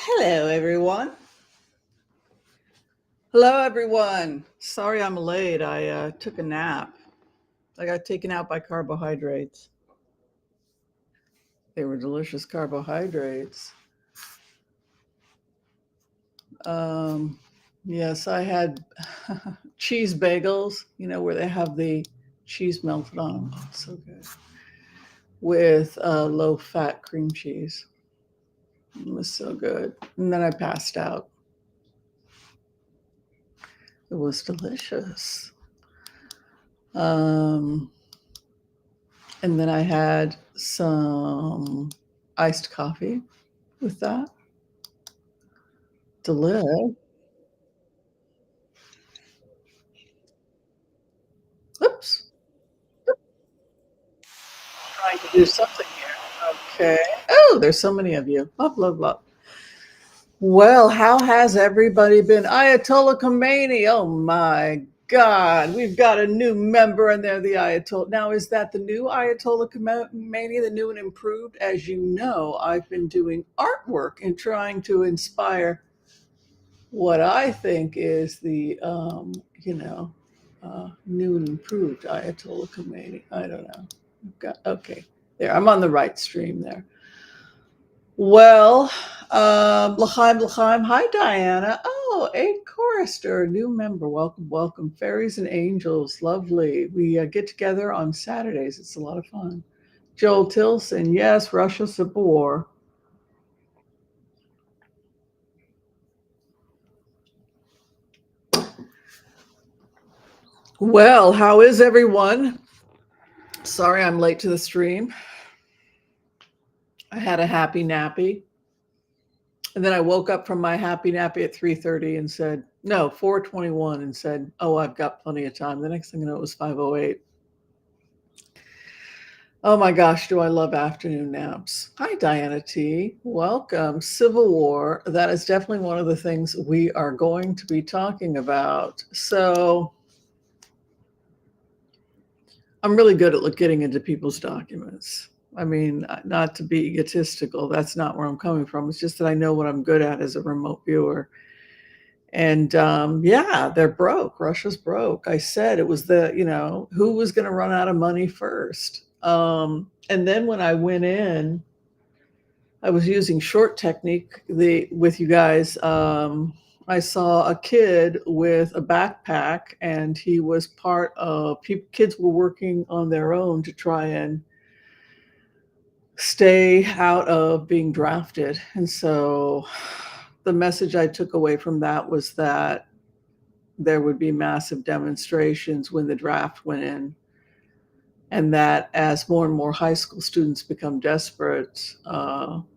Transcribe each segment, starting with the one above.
Hello, everyone. Hello, everyone. Sorry I'm late. I took a nap. I got taken out by carbohydrates. They were delicious carbohydrates. Um, yes, I had cheese bagels, where they have the cheese melted on them. Oh, so good. With low fat cream cheese. It was so good. And then I passed out. It was delicious. Um, and then I had some iced coffee with that. Delish. Oops. Trying to do something here. Okay. Oh, there's so many of you. Blah, blah, blah. Well, how has everybody been? Ayatollah Khomeini. Oh my God. We've got a new member in there, the Ayatollah. Now, is that the new Ayatollah Khomeini, the new and improved? As you know, I've been doing artwork and trying to inspire what I think is the, new and improved Ayatollah Khomeini. I don't know. Okay, there. I'm on the right stream there. Well, L'chaim. Hi, Diana. Oh, a chorister, new member. Welcome, welcome. Fairies and angels, lovely. We get together on Saturdays. It's a lot of fun. Joel Tilson, yes, Russia Civil War. Well, how is everyone? Sorry I'm late to the stream. I had a happy nappy. And then I woke up from my happy nappy at 3:30 and said, no, 4:21 and said, oh, I've got plenty of time. The next thing I know, it was 5:08. Oh my gosh, do I love afternoon naps. Hi, Diana T. Welcome. Civil War. That is definitely one of the things we are going to be talking about. So I'm really good at getting into people's documents. I mean, not to be egotistical, that's not where I'm coming from. It's just that I know what I'm good at as a remote viewer. And yeah, they're broke. Russia's broke. I said it was who was going to run out of money first? And then when I went in, I was using short technique with you guys. I saw a kid with a backpack, and he was part of kids were working on their own to try and stay out of being drafted. And so the message I took away from that was that there would be massive demonstrations when the draft went in, and that as more and more high school students become desperate,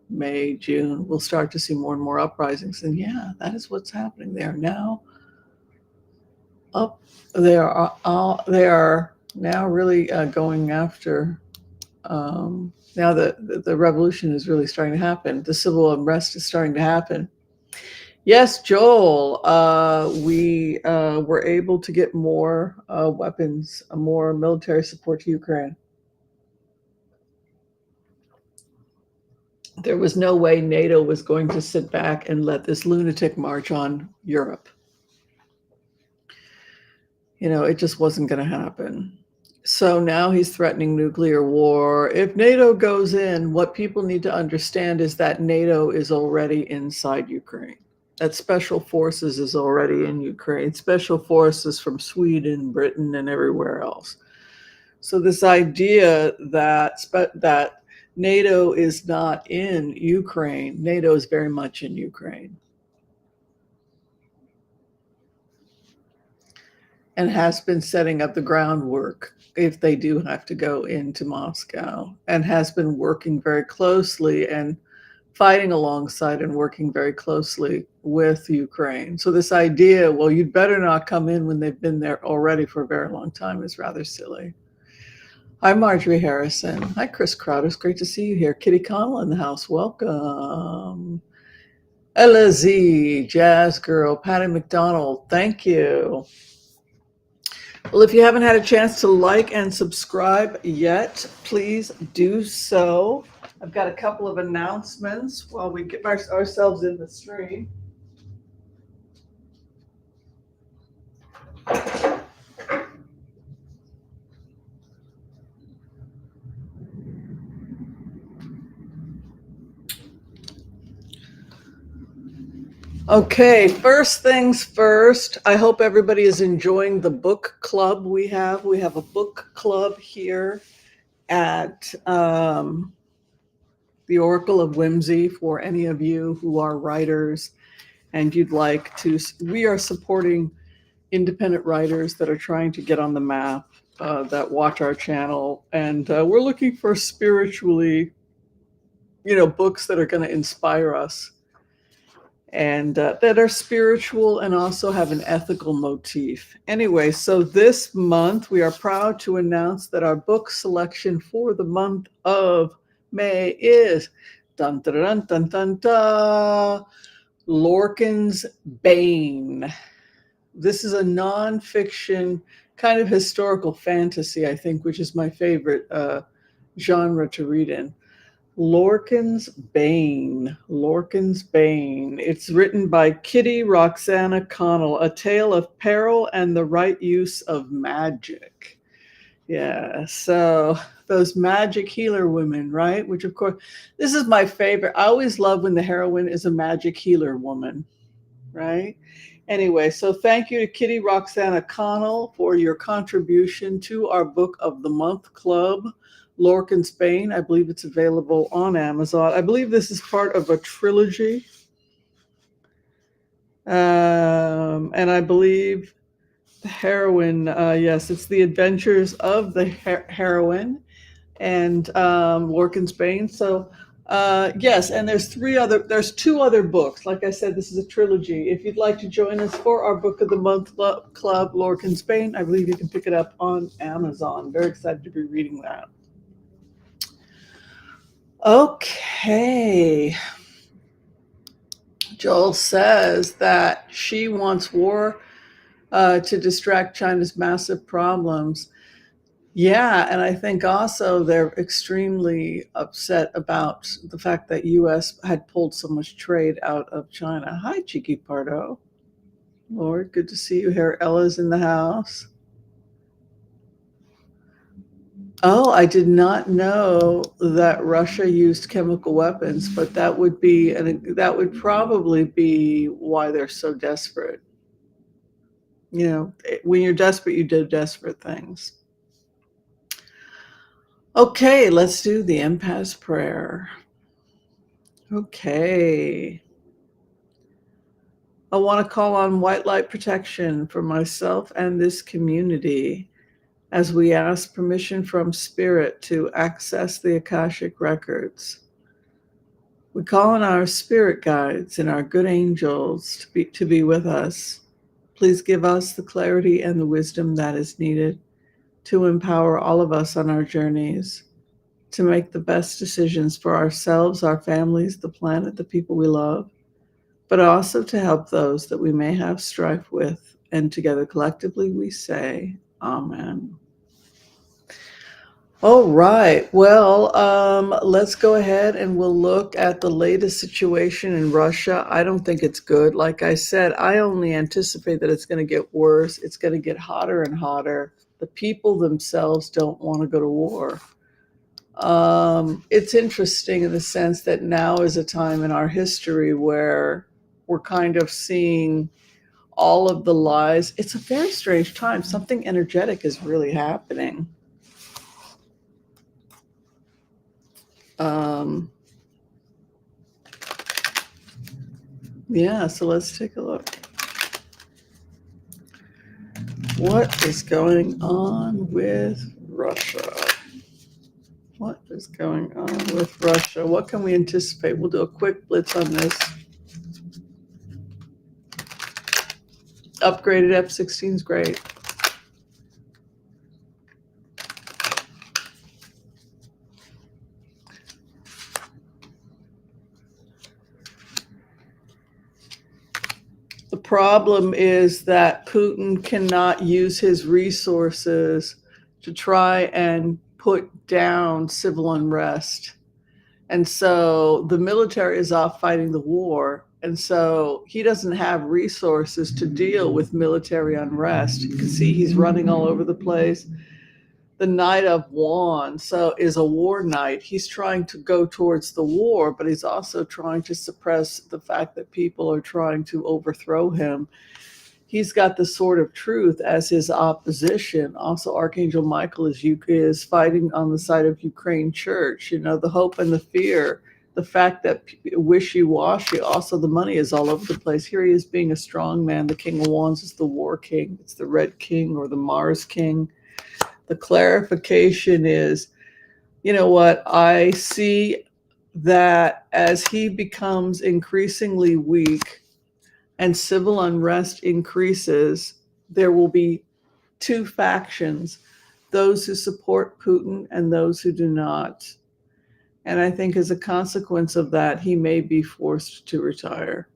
May, June, we'll start to see more and more uprisings. And yeah, that is what's happening. They are now up. They are now really going after. Now the revolution is really starting to happen. The civil unrest is starting to happen. Yes, Joel, we were able to get more weapons, more military support to Ukraine. There was no way NATO was going to sit back and let this lunatic march on Europe. It just wasn't going to happen. So now he's threatening nuclear war. If NATO goes in, what people need to understand is that NATO is already inside Ukraine. That special forces is already in Ukraine. Special forces from Sweden, Britain, and everywhere else. So this idea that NATO is not in Ukraine, NATO is very much in Ukraine. And has been setting up the groundwork if they do have to go into Moscow, and has been working very closely and fighting alongside and working very closely with Ukraine. So this idea, well, you'd better not come in when they've been there already for a very long time, is rather silly. Hi, Marjorie Harrison. Hi, Chris Crowder. It's great to see you here. Kitty Connell in the house. Welcome. Ella Z, Jazz Girl, Patty McDonald. Thank you. Well, if you haven't had a chance to like and subscribe yet, please do so. I've got a couple of announcements while we get ourselves in the stream. Okay, first things first. I hope everybody is enjoying the book club we have. We have a book club here at the Oracle of Whimsy for any of you who are writers and you'd like to. We are supporting independent writers that are trying to get on the map, that watch our channel, and we're looking for spiritually, books that are going to inspire us and that are spiritual and also have an ethical motif. Anyway, so this month we are proud to announce that our book selection for the month of May is dun dun dun dun dun, dun Lorcan's Bane. This is a nonfiction kind of historical fantasy, I think, which is my favorite genre to read in. Lorcan's Bane. Lorcan's Bane. It's written by Kitty Roxanna Connell, a tale of peril and the right use of magic. Yeah, so those magic healer women, right? Which, of course, this is my favorite. I always love when the heroine is a magic healer woman, right? Anyway, so thank you to Kitty Roxanna Connell for your contribution to our Book of the Month Club, Lorcan's Bane. I believe it's available on Amazon. I believe this is part of a trilogy. And I believe the heroine, yes, it's the adventures of the heroine and Lorcan's Bane. So yes, and there's two other books. Like I said, this is a trilogy. If you'd like to join us for our Book of the Month Club, Lorcan's Bane, I believe you can pick it up on Amazon. Very excited to be reading that. Okay. Joel says that she wants war to distract China's massive problems. Yeah, and I think also they're extremely upset about the fact that U.S. had pulled so much trade out of China. Hi, Cheeky Pardo. Lord, good to see you here. Ella's in the house. Oh, I did not know that Russia used chemical weapons, but that would probably be why they're so desperate. When you're desperate, you do desperate things. Okay, let's do the Empath's prayer. Okay. I want to call on white light protection for myself and this community as we ask permission from Spirit to access the Akashic records. We call on our spirit guides and our good angels to be with us. Please give us the clarity and the wisdom that is needed to empower all of us on our journeys, to make the best decisions for ourselves, our families, the planet, the people we love, but also to help those that we may have strife with. And together collectively we say, Amen. All right. Well, let's go ahead and we'll look at the latest situation in Russia. I don't think it's good. Like I said, I only anticipate that it's going to get worse. It's going to get hotter and hotter. The people themselves don't want to go to war. It's interesting in the sense that now is a time in our history where we're kind of seeing all of the lies. It's a very strange time. Something energetic is really happening. Yeah, so let's take a look. What is going on with Russia? What is going on with Russia? What can we anticipate? We'll do a quick blitz on this. Upgraded F-16 is great. The problem is that Putin cannot use his resources to try and put down civil unrest. And so the military is off fighting the war. And so he doesn't have resources to deal with military unrest. You can see he's running all over the place. The Knight of Wands is a war knight. He's trying to go towards the war, but he's also trying to suppress the fact that people are trying to overthrow him. He's got the sword of truth as his opposition. Also, Archangel Michael is fighting on the side of Ukraine church. You know, the hope and the fear, the fact that wishy-washy. Also, the money is all over the place. Here he is being a strong man. The King of Wands is the war king. It's the Red King or the Mars King. The clarification is, you know what, I see that as he becomes increasingly weak and civil unrest increases, there will be two factions, those who support Putin and those who do not. And I think as a consequence of that, he may be forced to retire.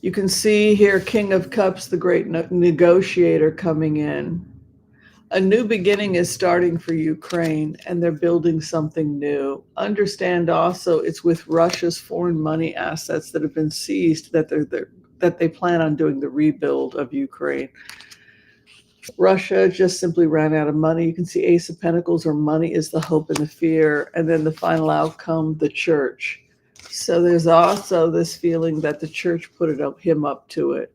You can see here King of Cups, the great negotiator, coming in. A new beginning is starting for Ukraine, and they're building something new. Understand also it's with Russia's foreign money assets that have been seized that they plan on doing the rebuild of Ukraine. Russia just simply ran out of money. You can see Ace of Pentacles, or money is the hope and the fear, and then the final outcome, the church. So there's also this feeling that the church put him up to it,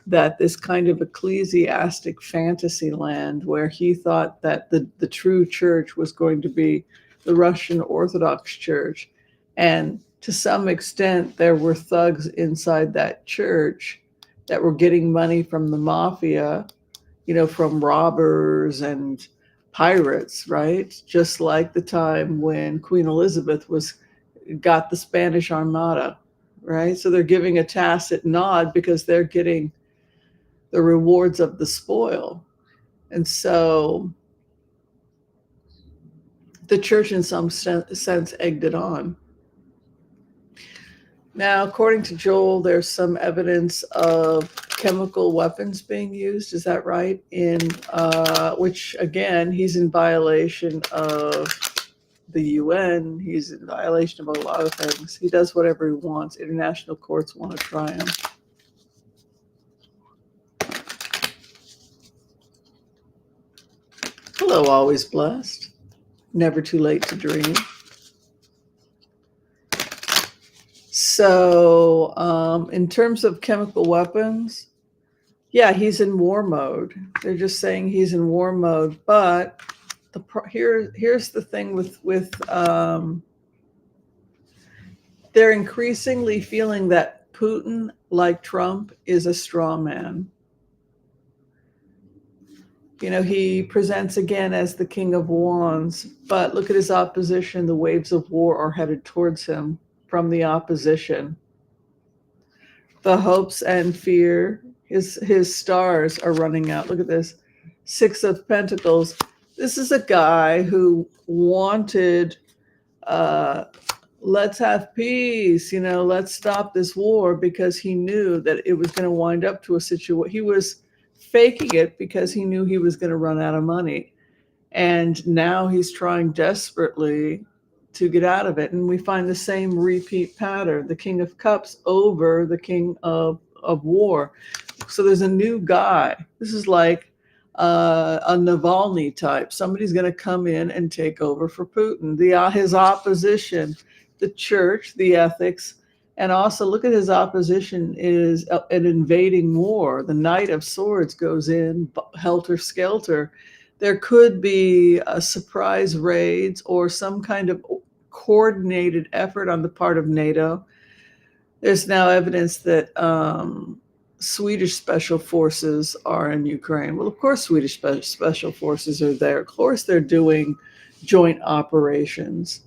that this kind of ecclesiastic fantasy land where he thought that the true church was going to be the Russian Orthodox Church. And to some extent, there were thugs inside that church that were getting money from the mafia, you know, from robbers and pirates, right? Just like the time when Queen Elizabeth got the Spanish Armada, right? So they're giving a tacit nod because they're getting the rewards of the spoil. And so the church in some sense egged it on. Now, according to Joel, there's some evidence of chemical weapons being used. Is that right? Which, again, he's in violation of the UN. He's in violation of a lot of things. He does whatever he wants. International courts want to try him. Hello, always blessed. Never too late to dream. So in terms of chemical weapons, yeah, he's in war mode. They're just saying he's in war mode. But here's the thing with they're increasingly feeling that Putin, like Trump, is a straw man. You know, he presents again as the King of Wands, but look at his opposition. The waves of war are headed towards him from the opposition. The hopes and fear, his stars are running out. Look at this. Six of Pentacles. This is a guy who wanted, let's have peace, you know, let's stop this war, because he knew that it was going to wind up to a situation. He was faking it because he knew he was going to run out of money. And now he's trying desperately to get out of it. And we find the same repeat pattern, the King of Cups over the King of War. So there's a new guy. This is like a Navalny type. Somebody's going to come in and take over for Putin. His opposition, the church, the ethics, and also look at his opposition is an invading war. The Knight of Swords goes in helter-skelter. There could be surprise raids or some kind of coordinated effort on the part of NATO. There's now evidence that Swedish special forces are in Ukraine. Well, of course, Swedish special forces are there. Of course, they're doing joint operations.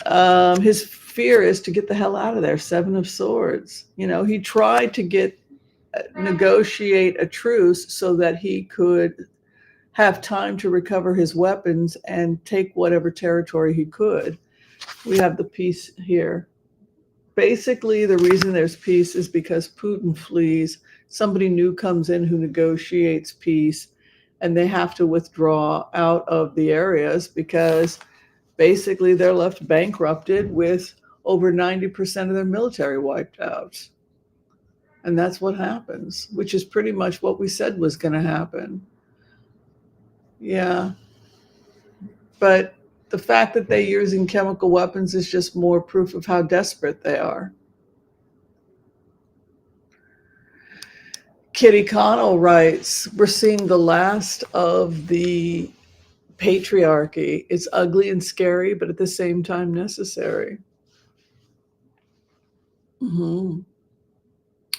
His fear is to get the hell out of there. Seven of Swords. You know, he tried to negotiate a truce so that he could have time to recover his weapons and take whatever territory he could. We have the peace here. Basically, the reason there's peace is because Putin flees. Somebody new comes in who negotiates peace. and they have to withdraw out of the areas because basically they're left bankrupted with over 90% of their military wiped out. And that's what happens, which is pretty much what we said was going to happen. Yeah. But the fact that they're using chemical weapons is just more proof of how desperate they are. Kitty Connell writes, we're seeing the last of the patriarchy. It's ugly and scary, but at the same time necessary. Mm-hmm.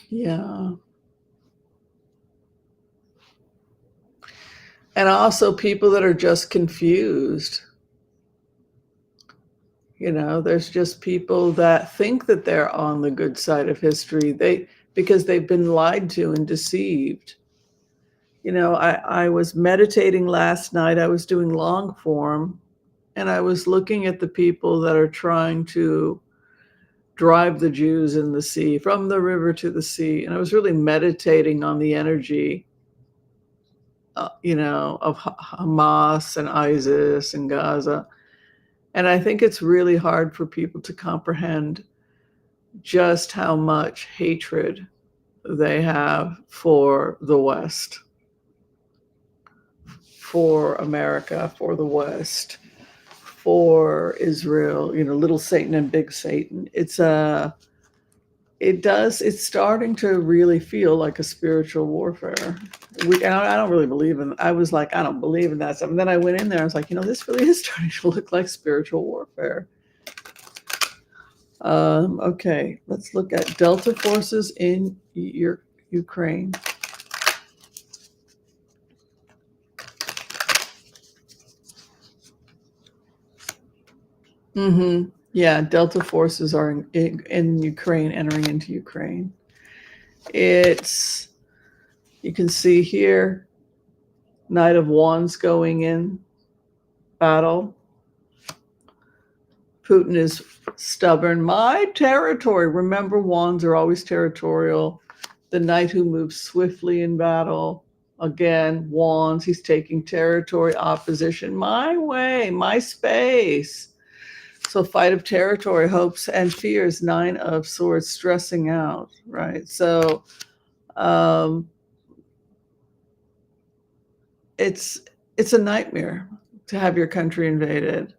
Yeah. And also people that are just confused. You know, there's just people that think that they're on the good side of history. Because they've been lied to and deceived. You know, I was meditating last night. I was doing long form, and I was looking at the people that are trying to drive the Jews in the sea, from the river to the sea. And I was really meditating on the energy, you know, of Hamas and ISIS and Gaza. And I think it's really hard for people to comprehend just how much hatred they have for the West, for America, for the West, for Israel, you know, little Satan and big Satan. It's starting to really feel like a spiritual warfare. I don't really believe in, I was like, I don't believe in that stuff. And then I went in there, I was like, you know, this really is starting to look like spiritual warfare. Okay, let's look at Delta forces in Ukraine. Mm-hmm. Yeah, Delta forces are in Ukraine, entering into Ukraine. You can see here, Knight of Wands going in battle. Putin is stubborn. My territory. Remember, wands are always territorial. The knight who moves swiftly in battle. Again, wands. He's taking territory, opposition. My way, my space. So fight of territory, hopes and fears. 9 of swords, stressing out, right? So it's a nightmare to have your country invaded.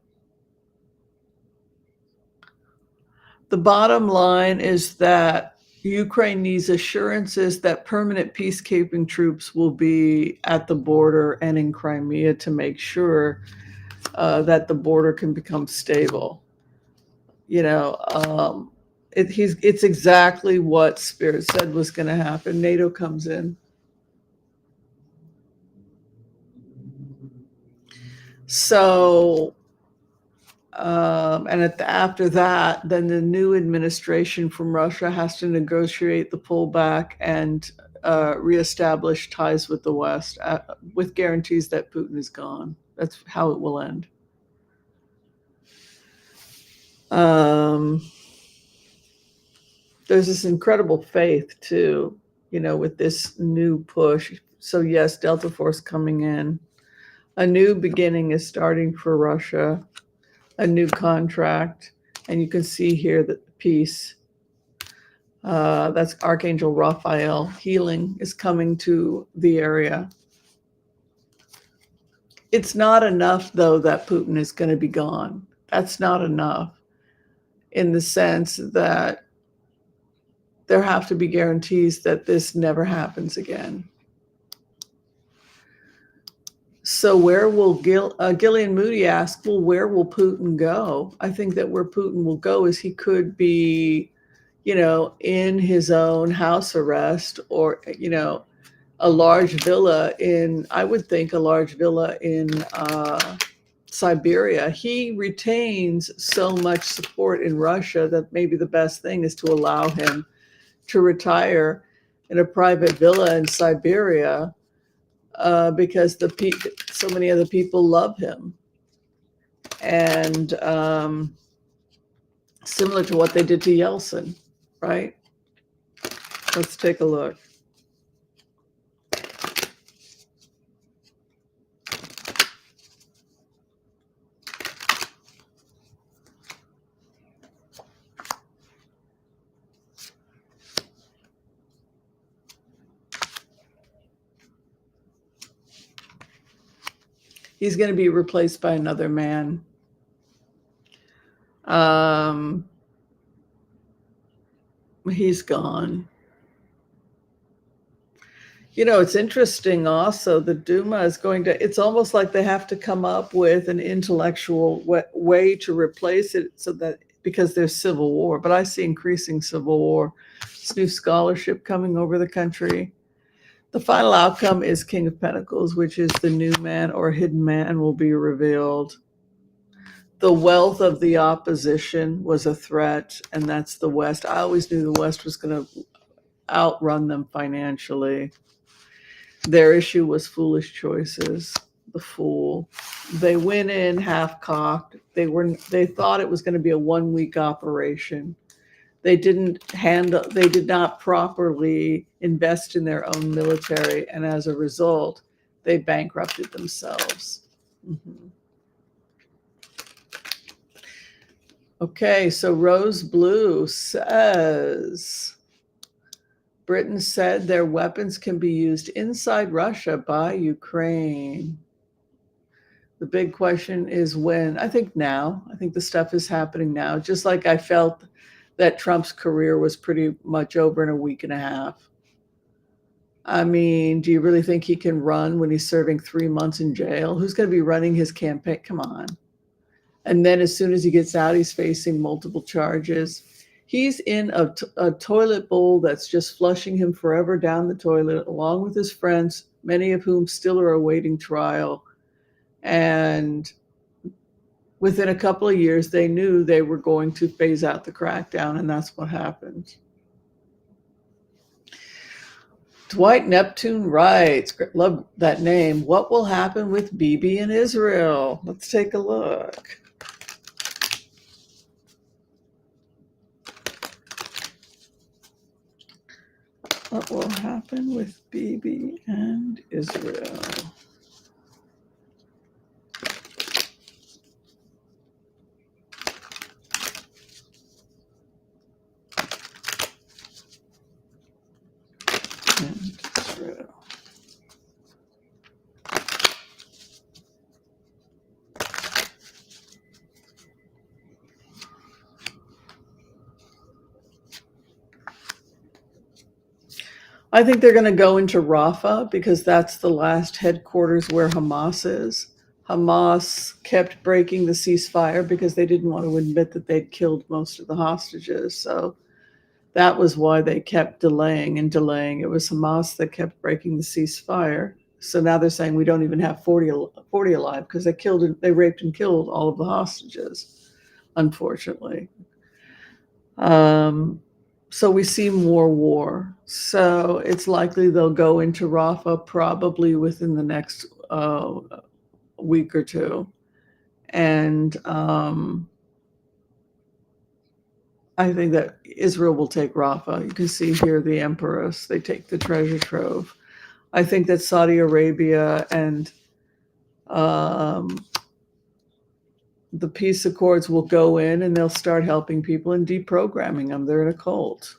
The bottom line is that Ukraine needs assurances that permanent peacekeeping troops will be at the border and in Crimea to make sure that the border can become stable. You know, it's exactly what Spirit said was going to happen. NATO comes in. So, and after that, then the new administration from Russia has to negotiate the pullback and reestablish ties with the West with guarantees that Putin is gone. That's how it will end. There's this incredible faith too, you know, with this new push. So yes, Delta Force coming in. A new beginning is starting for Russia, a new contract. And you can see here that the peace, that's Archangel Raphael, healing is coming to the area. It's not enough, though, that Putin is going to be gone. That's not enough in the sense that there have to be guarantees that this never happens again. So where will Gillian Moody ask, well, where will Putin go? I think that where Putin will go is he could be, you know, in his own house arrest, or, you know, a large villa I would think a large villa in Siberia. He retains so much support in Russia that maybe the best thing is to allow him to retire in a private villa in Siberia. Because so many other people love him, and similar to what they did to Yeltsin, right? Let's take a look. He's going to be replaced by another man. He's gone. It's interesting also, the Duma is it's almost like they have to come up with an intellectual way to replace it because there's civil war. But I see increasing civil war. This new scholarship coming over the country. The final outcome is King of Pentacles, which is the new man or hidden man will be revealed. The wealth of the opposition was a threat, and that's the West. I always knew the West was going to outrun them financially. Their issue was foolish choices. The fool. They went in half-cocked. They thought it was going to be a 1-week operation. They did not properly invest in their own military, and as a result, they bankrupted themselves. Mm-hmm. Okay, so Rose Blue says, Britain said their weapons can be used inside Russia by Ukraine. The big question is when. I think now. I think the stuff is happening now. Just like I felt that Trump's career was pretty much over in a week and a half. I mean, do you really think he can run when he's serving 3 months in jail? Who's going to be running his campaign? Come on. And then as soon as he gets out, he's facing multiple charges. He's in a toilet bowl that's just flushing him forever down the toilet, along with his friends, many of whom still are awaiting trial. And within a couple of years, they knew they were going to phase out the crackdown, and that's what happened. Dwight Neptune writes, love that name, what will happen with Bibi in Israel? Let's take a look. What will happen with Bibi and Israel? I think they're going to go into Rafah because that's the last headquarters where Hamas is. Hamas kept breaking the ceasefire because they didn't want to admit that they'd killed most of the hostages. So that was why they kept delaying and delaying. It was Hamas that kept breaking the ceasefire. So now they're saying we don't even have 40 alive because they raped and killed all of the hostages, unfortunately. So we see more war. So it's likely they'll go into Rafah probably within the next week or two. And I think that Israel will take Rafah. You can see here the Empress. They take the treasure trove. I think that Saudi Arabia and the peace accords will go in and they'll start helping people and deprogramming them. They're in a cult.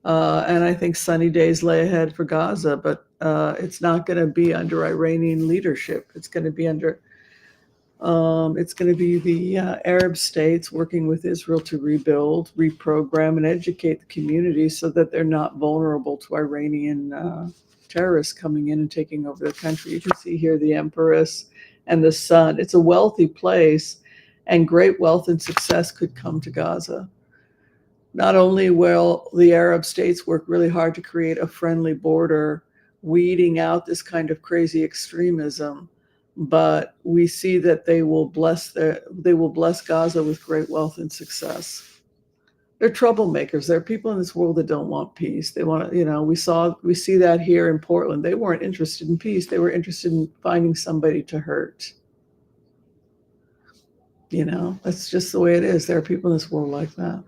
And I think sunny days lay ahead for Gaza, but it's not going to be under Iranian leadership. It's going to be the Arab states working with Israel to rebuild, reprogram, and educate the community so that they're not vulnerable to Iranian terrorists coming in and taking over the country. You can see here the Empress and the sun. It's a wealthy place, and great wealth and success could come to Gaza. Not only will the Arab states work really hard to create a friendly border, weeding out this kind of crazy extremism, but we see that they will bless Gaza with great wealth and success. They're troublemakers. There are people in this world that don't want peace. They want to, we see that here in Portland. They weren't interested in peace. They were interested in finding somebody to hurt. That's just the way it is. There are people in this world like that.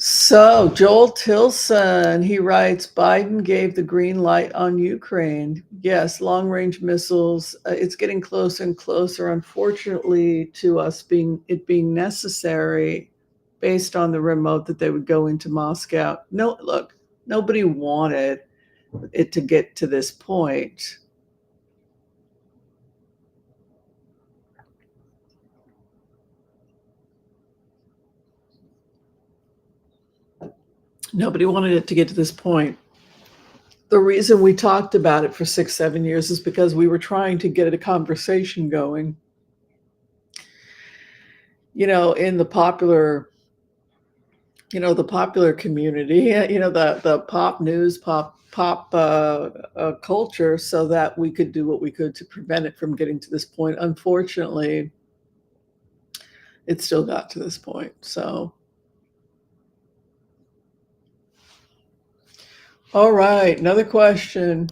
So Joel Tilson, he writes, Biden gave the green light on Ukraine. Yes, long-range missiles. It's getting closer and closer, unfortunately, to us being necessary based on the remote that they would go into Moscow. No, look, nobody wanted it to get to this point. Nobody wanted it to get to this point. The reason we talked about it for 6-7 years is because we were trying to get a conversation going. In the popular community, the pop news, pop culture, so that we could do what we could to prevent it from getting to this point. Unfortunately, it still got to this point. So, all right, another question.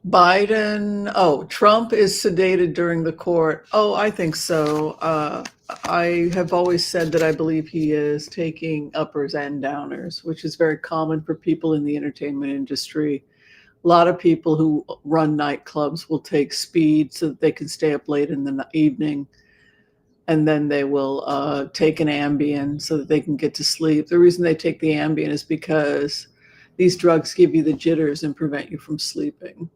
Trump is sedated during the court. Oh, I think so. I have always said that I believe he is taking uppers and downers, which is very common for people in the entertainment industry. A lot of people who run nightclubs will take speed so that they can stay up late in the evening, and then they will take an Ambien so that they can get to sleep. The reason they take the Ambien is because these drugs give you the jitters and prevent you from sleeping.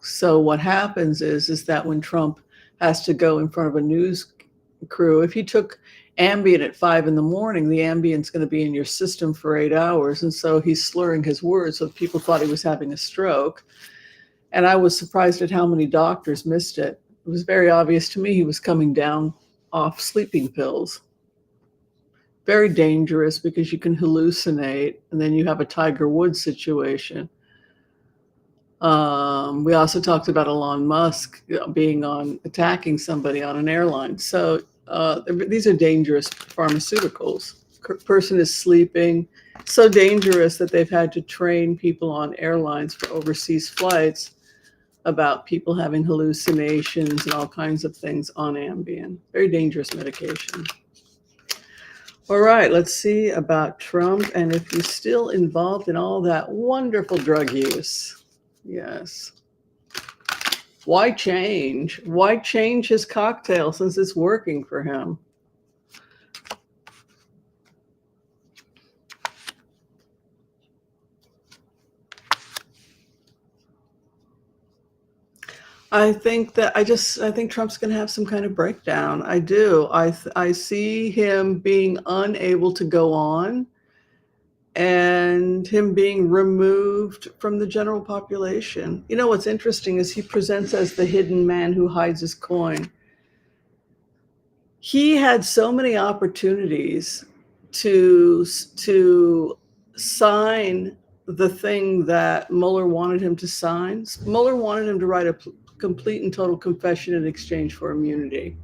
So what happens is that when Trump has to go in front of a news crew, if he took Ambien at 5 a.m, the Ambien's going to be in your system for 8 hours. And so he's slurring his words, so people thought he was having a stroke. And I was surprised at how many doctors missed it. It was very obvious to me he was coming down off sleeping pills. Very dangerous because you can hallucinate, and then you have a Tiger Woods situation. We also talked about Elon Musk being attacking somebody on an airline. So these are dangerous pharmaceuticals. Person is sleeping, so dangerous that they've had to train people on airlines for overseas flights about people having hallucinations and all kinds of things on Ambien. Very dangerous medication. All right, let's see about Trump and if he's still involved in all that wonderful drug use. Yes. Why change? Why change his cocktail since it's working for him? I think Trump's going to have some kind of breakdown. I do. I see him being unable to go on and him being removed from the general population. What's interesting is he presents as the hidden man who hides his coin. He had so many opportunities to sign the thing that Mueller wanted him to sign. Mueller wanted him to write a complete and total confession in exchange for immunity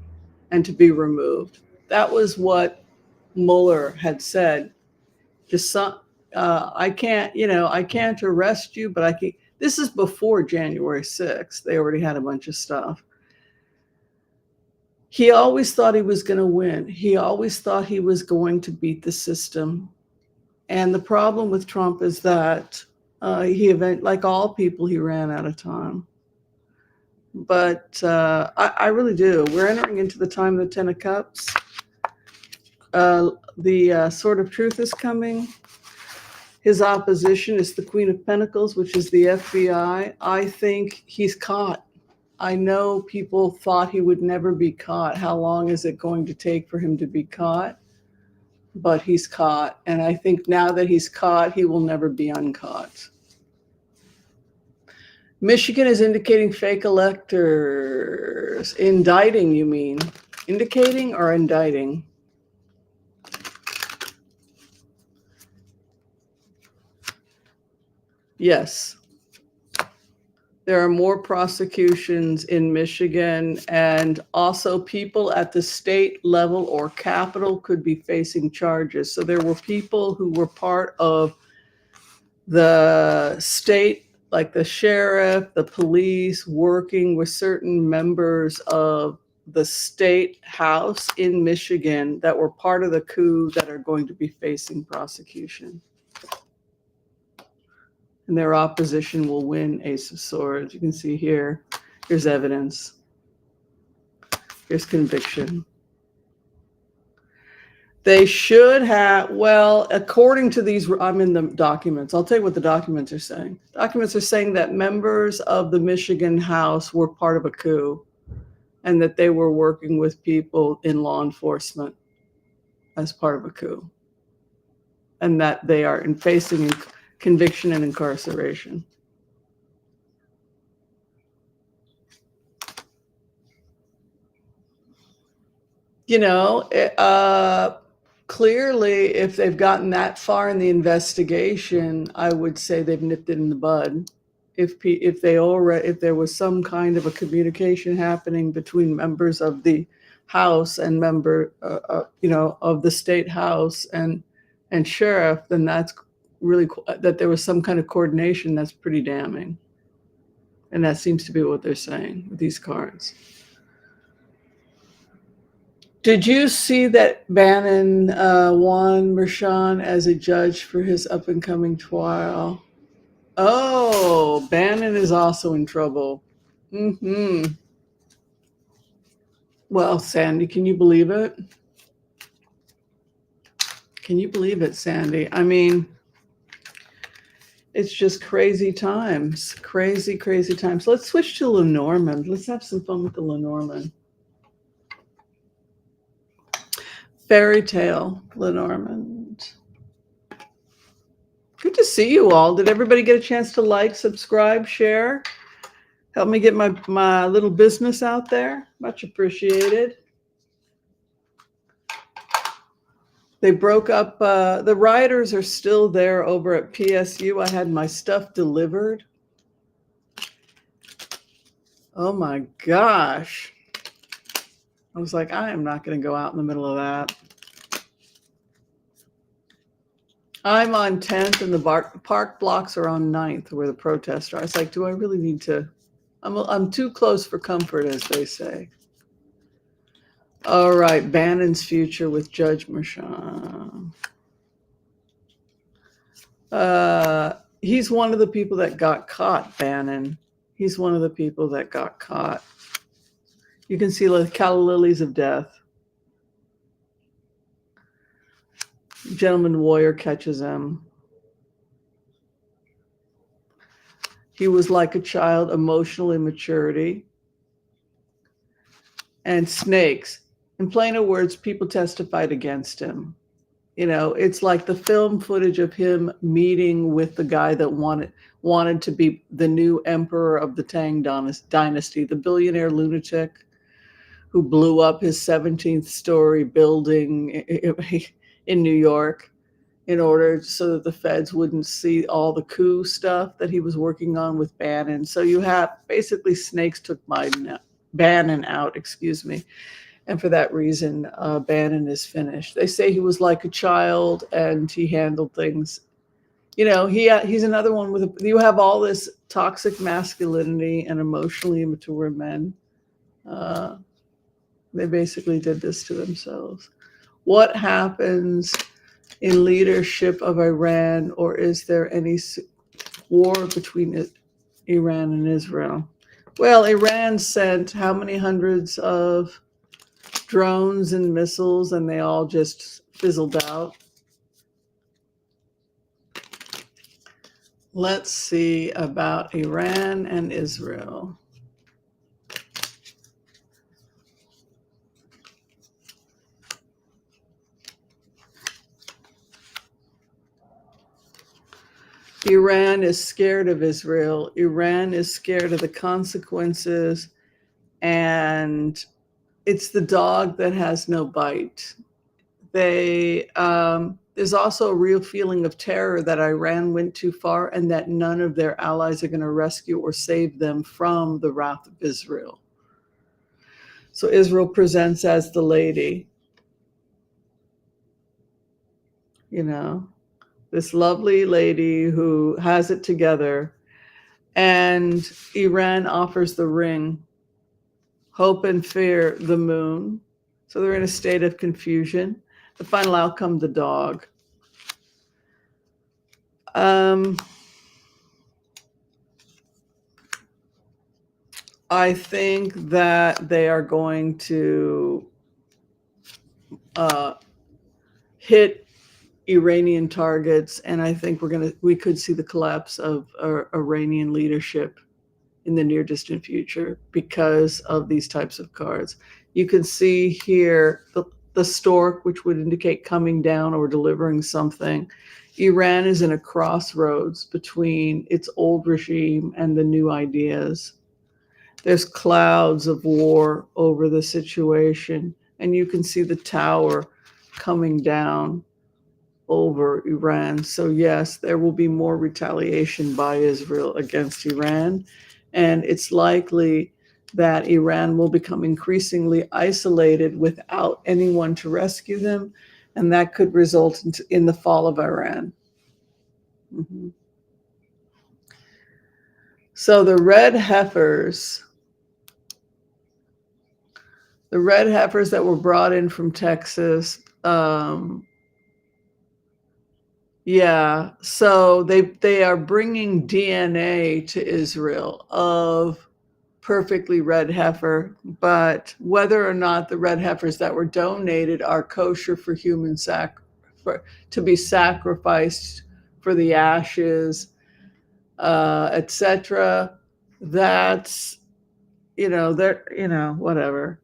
and to be removed. That was what Mueller had said. I can't arrest you, but I can. This is before January 6th. They already had a bunch of stuff. He always thought he was going to win. He always thought he was going to beat the system. And the problem with Trump is that like all people, he ran out of time. But I really do. We're entering into the time of the Ten of Cups. The Sword of Truth is coming. His opposition is the Queen of Pentacles, which is the FBI. I think he's caught. I know people thought he would never be caught. How long is it going to take for him to be caught? But he's caught. And I think now that he's caught, he will never be uncaught. Michigan is indicating fake electors. Indicting, you mean? Indicating or indicting? Yes. There are more prosecutions in Michigan, and also people at the state level or capital could be facing charges. So there were people who were part of the state, like the sheriff, the police, working with certain members of the State House in Michigan that were part of the coup that are going to be facing prosecution. And their opposition will win Ace of Swords. You can see here, here's evidence. Here's conviction. They should have, well, according to these, I'm in the documents. I'll tell you what the documents are saying. Documents are saying that members of the Michigan House were part of a coup and that they were working with people in law enforcement as part of a coup, and that they are facing conviction and incarceration. You know, clearly, if they've gotten that far in the investigation, I would say they've nipped it in the bud. If there was some kind of a communication happening between members of the House and of the State House and Sheriff, then that's really that there was some kind of coordination. That's pretty damning, and that seems to be what they're saying with these cards. Did you see that Bannon won Mershon as a judge for his up-and-coming trial? Oh, Bannon is also in trouble. Well, Sandy, can you believe it? Can you believe it, Sandy? I mean, it's just crazy times. Crazy, crazy times. Let's switch to Lenormand. Let's have some fun with the Lenormand. Fairy tale, Lenormand. Good to see you all. Did everybody get a chance to like, subscribe, share? Help me get my little business out there. Much appreciated. They broke up. The rioters are still there over at PSU. I had my stuff delivered. Oh my gosh. I was like, I am not going to go out in the middle of that. I'm on 10th and the park blocks are on 9th where the protests are. I was like, do I really need to? I'm too close for comfort, as they say. All right, Bannon's future with Judge Mershon. He's one of the people that got caught, Bannon. He's one of the people that got caught. You can see the calla lilies of death. Gentleman warrior catches him. He was like a child, emotional immaturity. And snakes. In plainer words, people testified against him. You know, it's like the film footage of him meeting with the guy that wanted to be the new emperor of the Tang dynasty, the billionaire lunatic who blew up his 17th story building in New York in order so that the feds wouldn't see all the coup stuff that he was working on with Bannon. So you have basically snakes took Bannon out, excuse me. And for that reason, Bannon is finished. They say he was like a child and he handled things. You know, he's another one you have all this toxic masculinity and emotionally immature men. They basically did this to themselves. What happens in leadership of Iran, or is there any war between Iran and Israel? Well, Iran sent how many hundreds of drones and missiles, and they all just fizzled out. Let's see about Iran and Israel. Iran is scared of Israel. Iran is scared of the consequences, and it's the dog that has no bite. There's also a real feeling of terror that Iran went too far and that none of their allies are going to rescue or save them from the wrath of Israel. So Israel presents as the lady, you know, this lovely lady who has it together, and Iran offers the ring, hope and fear, the moon. So they're in a state of confusion. The final outcome, the dog. I think that they are going to hit Iranian targets, and I think we could see the collapse of Iranian leadership in the near distant future because of these types of cards. You can see here the stork, which would indicate coming down or delivering something. Iran is in a crossroads between its old regime and the new ideas. There's clouds of war over the situation, and you can see the tower coming down over Iran. So yes, there will be more retaliation by Israel against Iran, and it's likely that Iran will become increasingly isolated without anyone to rescue them, and that could result in the fall of Iran. Mm-hmm. So the red heifers that were brought in from Texas, yeah, so they are bringing DNA to Israel of perfectly red heifer, but whether or not the red heifers that were donated are kosher for to be sacrificed for the ashes, etc. That's whatever.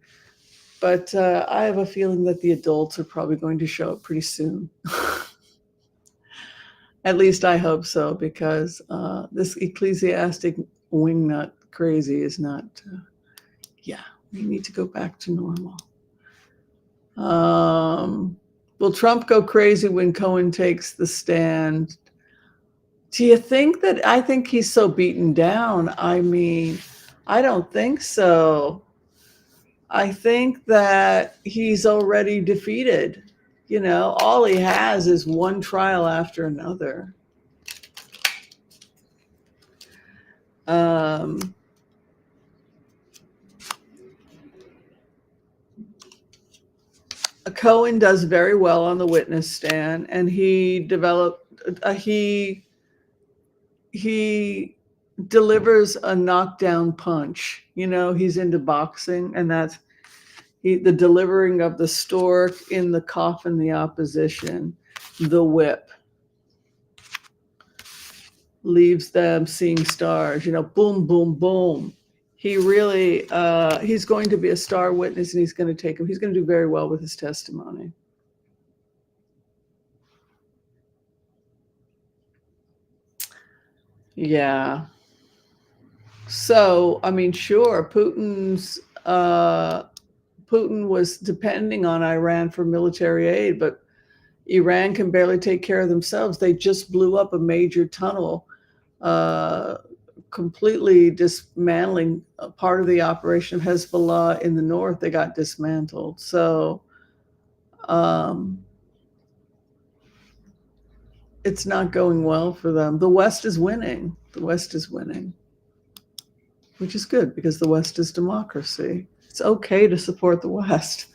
But I have a feeling that the adults are probably going to show up pretty soon. At least I hope so, because this ecclesiastic wingnut crazy is not, we need to go back to normal. Will Trump go crazy when Cohen takes the stand? Do you think that? I think he's so beaten down. I mean, I don't think so. I think that he's already defeated. All he has is one trial after another. Cohen does very well on the witness stand, and he delivers a knockdown punch. He's into boxing, and that's the delivering of the stork in the coffin, the opposition, the whip leaves them seeing stars. Boom, boom, boom. He really, he's going to be a star witness, and he's going to do very well with his testimony. Yeah. So, I mean, sure, Putin was depending on Iran for military aid, but Iran can barely take care of themselves. They just blew up a major tunnel, completely dismantling a part of the operation of Hezbollah in the north. They got dismantled. So it's not going well for them. The West is winning. Which is good, because the West is democracy. It's okay to support the West.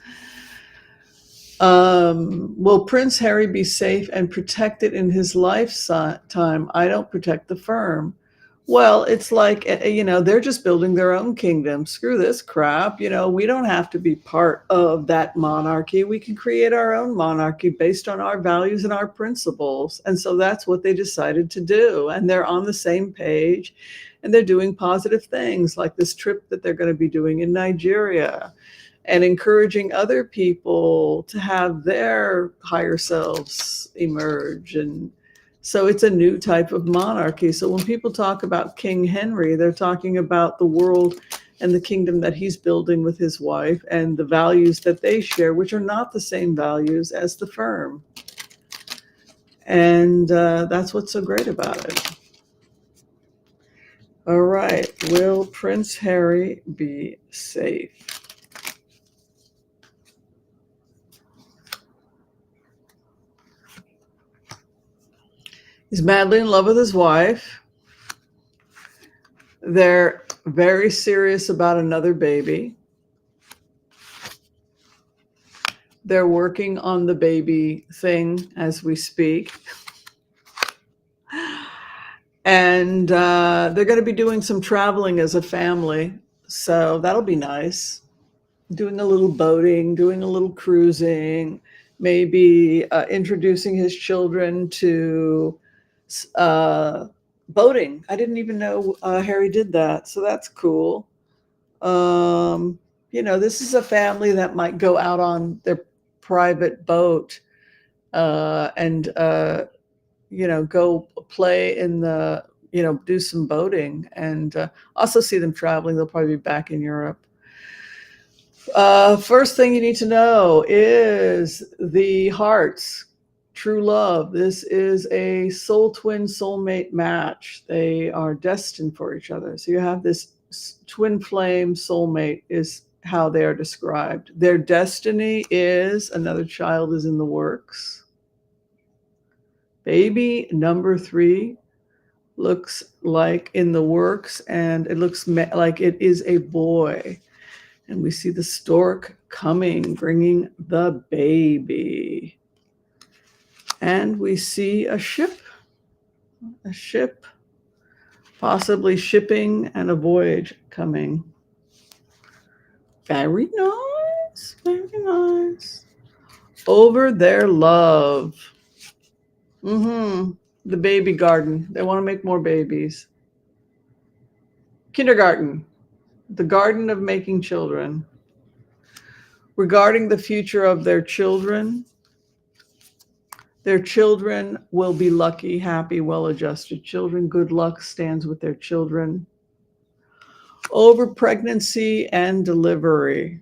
Will Prince Harry be safe and protected in his lifetime? I don't protect the firm. Well, it's like, they're just building their own kingdom. Screw this crap. We don't have to be part of that monarchy. We can create our own monarchy based on our values and our principles. And so that's what they decided to do. And they're on the same page, and they're doing positive things like this trip that they're going to be doing in Nigeria, and encouraging other people to have their higher selves emerge. And so it's a new type of monarchy. So when people talk about King Henry, they're talking about the world and the kingdom that he's building with his wife, and the values that they share, which are not the same values as the firm. And that's what's so great about it. All right. Will Prince Harry be safe? He's madly in love with his wife. They're very serious about another baby. They're working on the baby thing as we speak. And they're going to be doing some traveling as a family. So that'll be nice. Doing a little boating, doing a little cruising, maybe introducing his children to boating. I didn't even know Harry did that, so that's cool. This is a family that might go out on their private boat and go play in the, do some boating, and also see them traveling. They'll probably be back in Europe. First thing you need to know is the hearts, true love. This is a soul twin, soulmate match. They are destined for each other. So you have this twin flame soulmate is how they are described. Their destiny is another child is in the works. Baby number 3 looks like in the works, and it looks like it is a boy. And we see the stork coming, bringing the baby. And we see a ship, possibly shipping and a voyage coming. Very nice, very nice. Over their love. The baby garden. They want to make more babies. Kindergarten. The garden of making children. Regarding the future of their children will be lucky, happy, well-adjusted children. Good luck stands with their children. Over pregnancy and delivery.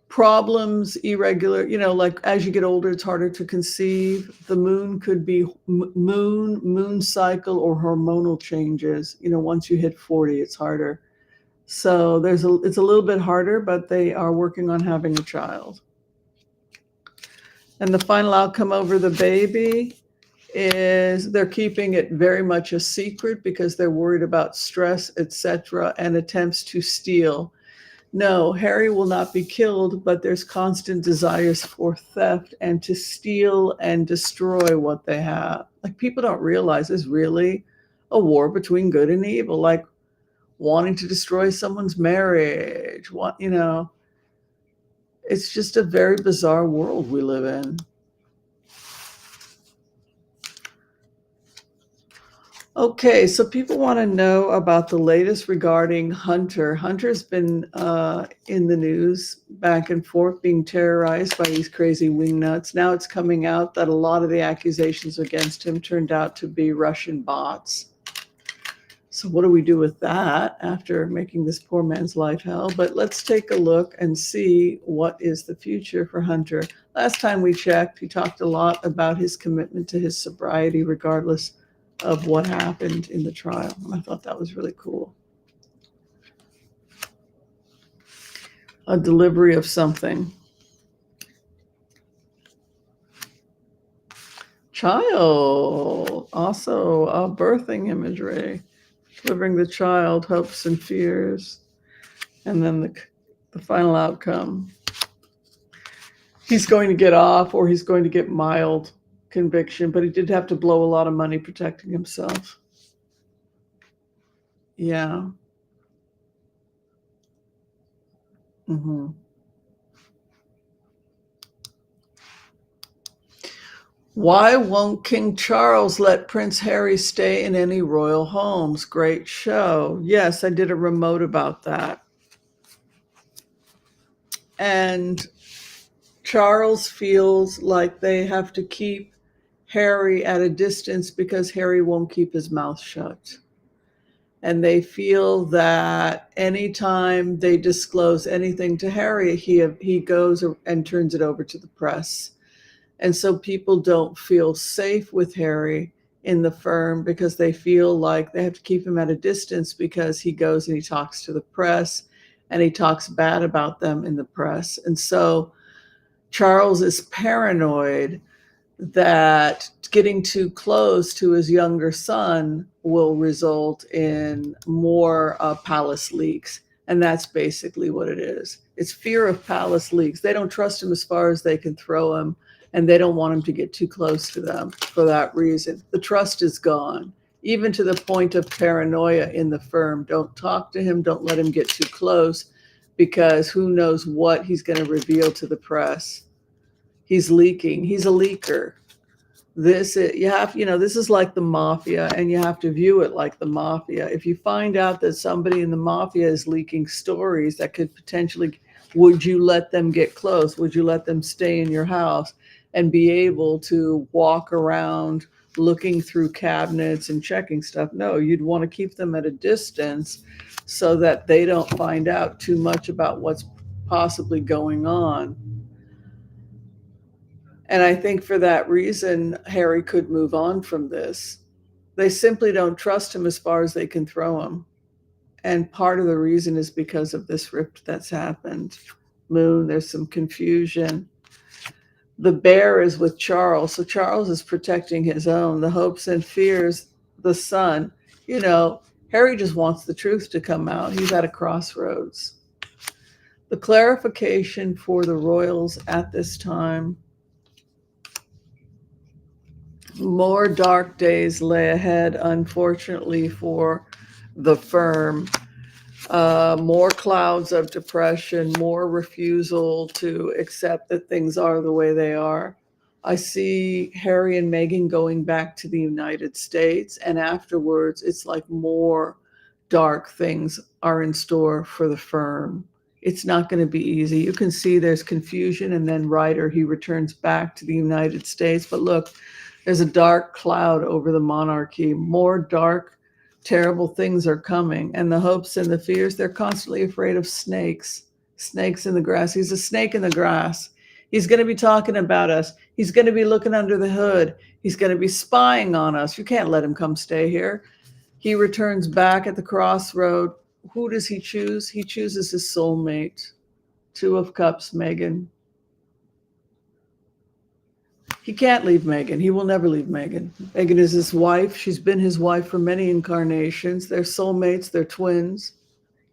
Problems, irregular, like as you get older, it's harder to conceive. The moon could be moon cycle or hormonal changes. Once you hit 40, it's harder. So it's a little bit harder, but they are working on having a child. And the final outcome over the baby is they're keeping it very much a secret because they're worried about stress, etc., and attempts to steal. No, Harry will not be killed, but there's constant desires for theft and to steal and destroy what they have. Like, people don't realize there's really a war between good and evil, like wanting to destroy someone's marriage. It's just a very bizarre world we live in. Okay, so people want to know about the latest regarding Hunter. Hunter's been in the news back and forth, being terrorized by these crazy wingnuts. Now it's coming out that a lot of the accusations against him turned out to be Russian bots. So what do we do with that after making this poor man's life hell? But let's take a look and see what is the future for Hunter. Last time we checked, he talked a lot about his commitment to his sobriety, regardless of what happened in the trial. And I thought that was really cool. A delivery of something. Child, also a birthing imagery. Delivering the child, hopes and fears. And then the final outcome. He's going to get off, or he's going to get mild conviction, but he did have to blow a lot of money protecting himself. Yeah. Why won't King Charles let Prince Harry stay in any royal homes? Great show. Yes, I did a remote about that. And Charles feels like they have to keep Harry at a distance because Harry won't keep his mouth shut. And they feel that anytime they disclose anything to Harry, he goes and turns it over to the press. And so people don't feel safe with Harry in the firm because they feel like they have to keep him at a distance because he goes and he talks to the press and he talks bad about them in the press. And so Charles is paranoid that getting too close to his younger son will result in more palace leaks. And that's basically what it is. It's fear of palace leaks. They don't trust him as far as they can throw him, and they don't want him to get too close to them for that reason. The trust is gone. even to the point of paranoia in the firm. Don't talk to him. Don't let him get too close, because who knows what he's going to reveal to the press. He's leaking. He's a leaker. This is like the mafia, and you have to view it like the mafia. If you find out that somebody in the mafia is leaking stories that could potentially, would you let them get close? Would you let them stay in your house and be able to walk around looking through cabinets and checking stuff? No, you'd want to keep them at a distance so that they don't find out too much about what's possibly going on. And I think for that reason, Harry could move on from this. They simply don't trust him as far as they can throw him. And part of the reason is because of this rift that's happened. Moon, there's some confusion. The bear is with Charles. So Charles is protecting his own, the hopes and fears, the son. Harry just wants the truth to come out. He's at a crossroads. The clarification for the royals at this time: more dark days lay ahead, unfortunately, for the firm. More clouds of depression, more refusal to accept that things are the way they are. I see Harry and Meghan going back to the United States, and afterwards, it's like more dark things are in store for the firm. It's not going to be easy. You can see there's confusion, and then Ryder, he returns back to the United States. But look, there's a dark cloud over the monarchy. More dark, terrible things are coming. And the hopes and the fears, they're constantly afraid of snakes in the grass. He's a snake in the grass. He's going to be talking about us. He's going to be looking under the hood. He's going to be spying on us. You can't let him come stay here. He returns back at the crossroad. Who does he choose? He chooses his soulmate. Two of Cups, Meghan. He can't leave Meghan. He will never leave Meghan. Meghan is his wife. She's been his wife for many incarnations. They're soulmates. They're twins.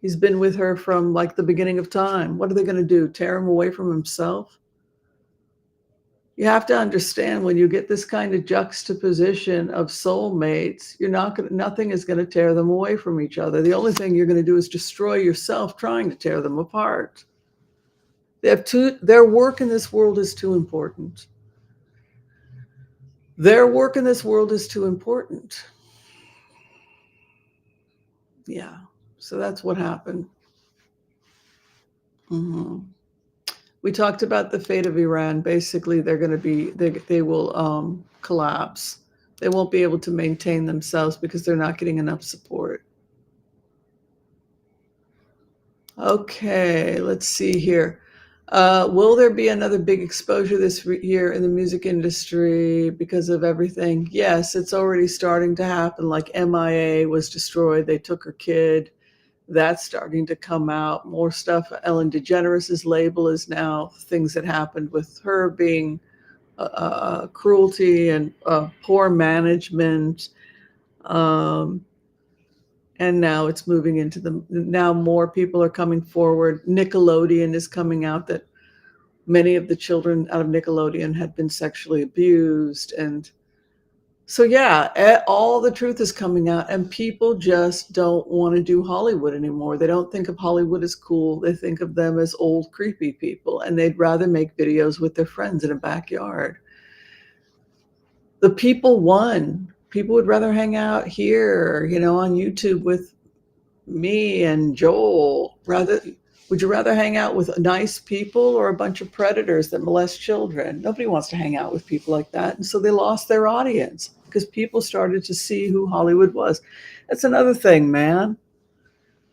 He's been with her from like the beginning of time. What are they going to do? Tear him away from himself? You have to understand, when you get this kind of juxtaposition of soulmates, nothing is going to tear them away from each other. The only thing you're going to do is destroy yourself trying to tear them apart. Their work in this world is too important. Their work in this world is too important. Yeah. So that's what happened. Mm-hmm. We talked about the fate of Iran. Basically, they will collapse. They won't be able to maintain themselves because they're not getting enough support. Okay, let's see here. Will there be another big exposure this year in the music industry because of everything? Yes, it's already starting to happen. Like MIA was destroyed. They took her kid. That's starting to come out. More stuff. Ellen Degeneres' label is now things that happened with her being cruelty and poor management. And now it's moving into now more people are coming forward. Nickelodeon is coming out that many of the children out of Nickelodeon had been sexually abused. And so, yeah, all the truth is coming out, and people just don't want to do Hollywood anymore. They don't think of Hollywood as cool. They think of them as old, creepy people, and they'd rather make videos with their friends in a backyard. The people won. People would rather hang out here, on YouTube with me and Joel. Would you rather hang out with nice people or a bunch of predators that molest children? Nobody wants to hang out with people like that. And so they lost their audience because people started to see who Hollywood was. That's another thing, man.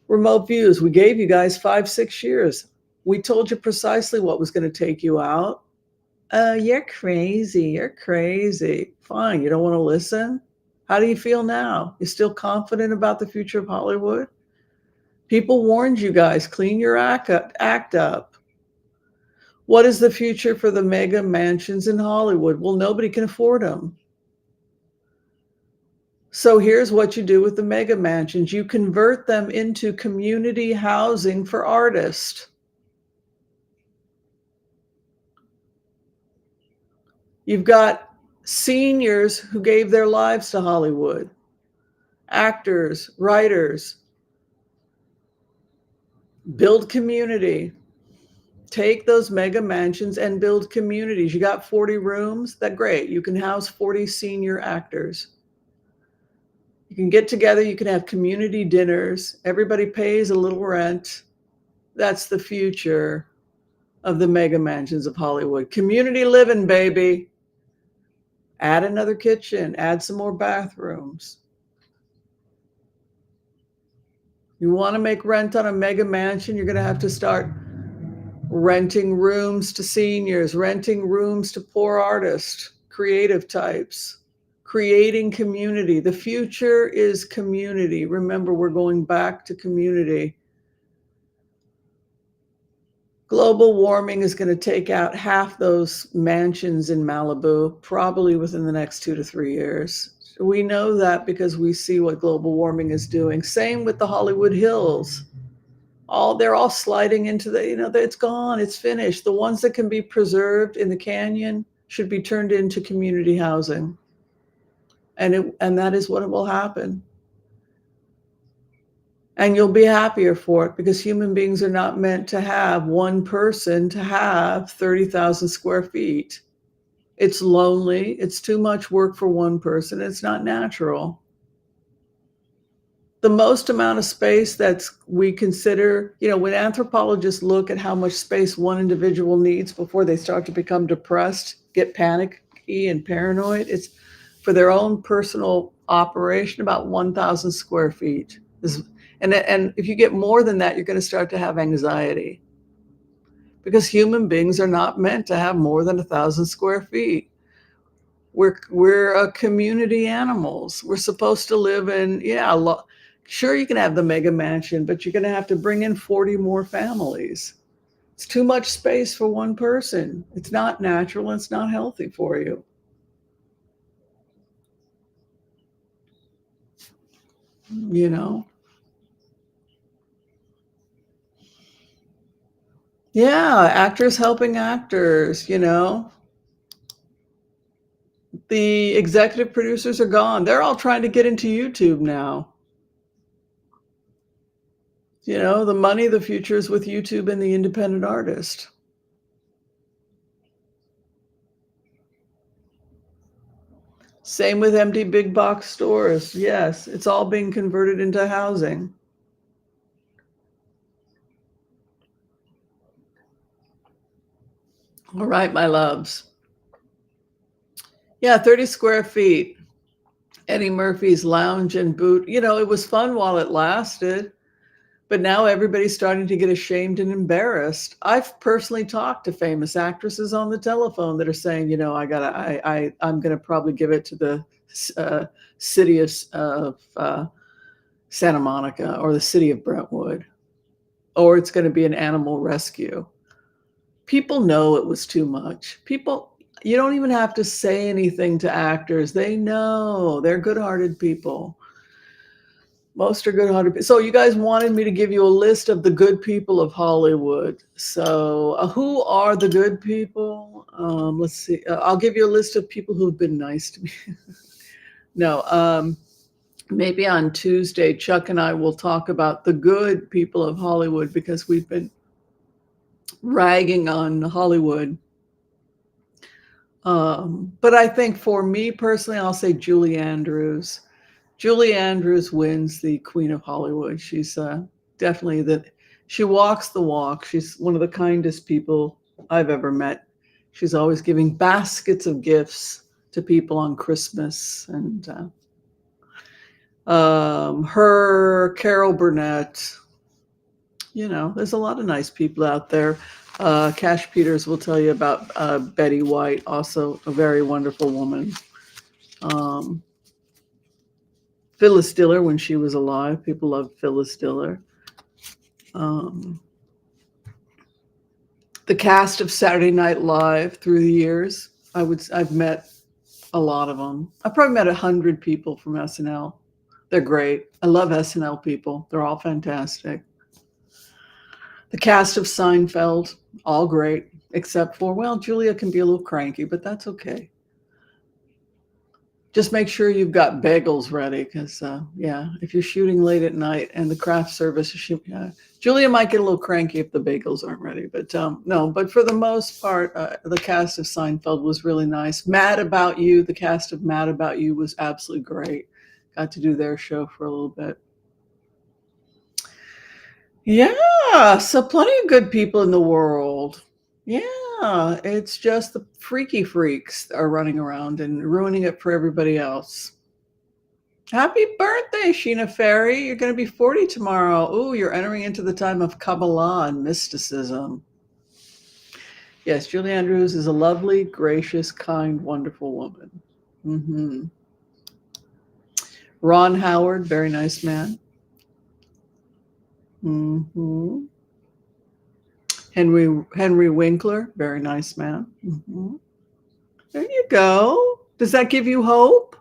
Remote views. We gave you guys 5-6 years. We told you precisely what was going to take you out. You're crazy. You're crazy. Fine. You don't want to listen? How do you feel now? You still confident about the future of Hollywood? People warned you guys, clean your act up. What is the future for the mega mansions in Hollywood? Well, nobody can afford them. So here's what you do with the mega mansions. You convert them into community housing for artists. You've got seniors who gave their lives to Hollywood. actors, writers, build community. Take those mega mansions and build communities. You got 40 rooms, that's great. You can house 40 senior actors. You can get together, you can have community dinners. Everybody pays a little rent. That's the future of the mega mansions of Hollywood. Community living, baby. Add another kitchen, add some more bathrooms. You want to make rent on a mega mansion, you're going to have to start renting rooms to seniors, renting rooms to poor artists, creative types, creating community. The future is community. Remember, we're going back to community. Global warming is going to take out half those mansions in Malibu, probably within the next 2 to 3 years. We know that because we see what global warming is doing. Same with the Hollywood Hills. They're all sliding into it's gone, it's finished. The ones that can be preserved in the canyon should be turned into community housing. And that is what will happen. And you'll be happier for it because human beings are not meant to have one person to have 30,000 square feet. It's lonely. It's too much work for one person. It's not natural. The most amount of space we consider, when anthropologists look at how much space one individual needs before they start to become depressed, get panicky and paranoid, it's for their own personal operation, about 1,000 square feet. And if you get more than that, you're going to start to have anxiety because human beings are not meant to have more than 1,000 square feet. We're community animals. We're supposed to live in, sure, you can have the mega mansion, but you're going to have to bring in 40 more families. It's too much space for one person. It's not natural. It's not healthy for you. Yeah, actors helping actors, The executive producers are gone. They're all trying to get into YouTube now. The money, the future is with YouTube and the independent artist. Same with empty big box stores. Yes, it's all being converted into housing. All right, my loves. Yeah, 30 square feet. Eddie Murphy's Lounge and Boot. It was fun while it lasted, but now everybody's starting to get ashamed and embarrassed. I've personally talked to famous actresses on the telephone that are saying, I'm going to probably give it to the city of Santa Monica or the city of Brentwood, or it's going to be an animal rescue. People know it was too much. You don't even have to say anything to actors. They know. They're good-hearted people. Most are good-hearted. So you guys wanted me to give you a list of the good people of Hollywood. So who are the good people? Let's see. I'll give you a list of people who've been nice to me. No, maybe on Tuesday, Chuck and I will talk about the good people of Hollywood because we've been ragging on Hollywood. But I think for me personally, I'll say Julie Andrews. Julie Andrews wins the Queen of Hollywood. She's definitely she walks the walk. She's one of the kindest people I've ever met. She's always giving baskets of gifts to people on Christmas. And her, Carol Burnett, there's a lot of nice people out there. Cash Peters will tell you about Betty White, also a very wonderful woman. Phyllis Diller, when she was alive, people loved Phyllis Diller. The cast of Saturday Night Live through the years, I've met a lot of them. I've probably met 100 people from SNL. They're great. I love SNL people. They're all fantastic. The cast of Seinfeld, all great, except for, Julia can be a little cranky, but that's okay. Just make sure you've got bagels ready, because yeah, if you're shooting late at night and the craft service is Julia might get a little cranky if the bagels aren't ready. But no, but for the most part, the cast of Seinfeld was really nice. Mad About You, the cast of Mad About You was absolutely great. Got to do their show for a little bit. Yeah, so plenty of good people in the world. Yeah, it's just the freaky freaks are running around and ruining it for everybody else. Happy birthday, Sheena Ferry. You're going to be 40 tomorrow. Ooh, you're entering into the time of Kabbalah and mysticism. Yes, Julie Andrews is a lovely, gracious, kind, wonderful woman. Mm-hmm. Ron Howard, very nice man. Mm-hmm. Henry Winkler, very nice man. Mm-hmm. There you go. Does that give you hope?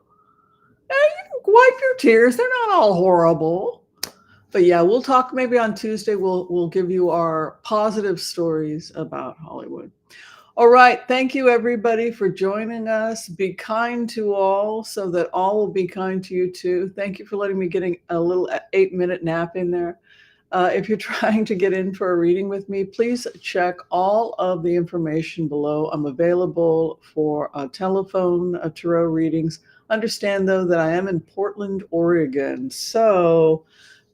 You can wipe your tears. They're not all horrible. But yeah, we'll talk maybe on Tuesday. We'll give you our positive stories about Hollywood. All right. Thank you, everybody, for joining us. Be kind to all so that all will be kind to you, too. Thank you for letting me get a little 8-minute nap in there. If you're trying to get in for a reading with me, please check all of the information below. I'm available for telephone tarot readings. Understand, though, that I am in Portland, Oregon. So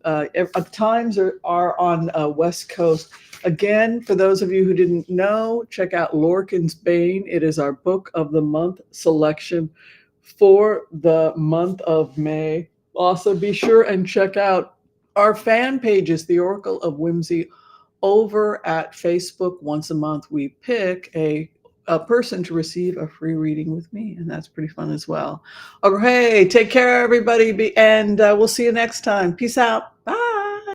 times are on West Coast. Again, for those of you who didn't know, check out Lorcan's Bane. It is our book of the month selection for the month of May. Also, be sure and check out our fan pages, The Oracle of Whimsy, over at Facebook. Once a month, we pick a person to receive a free reading with me, and that's pretty fun as well. Okay, take care, everybody, and we'll see you next time. Peace out. Bye.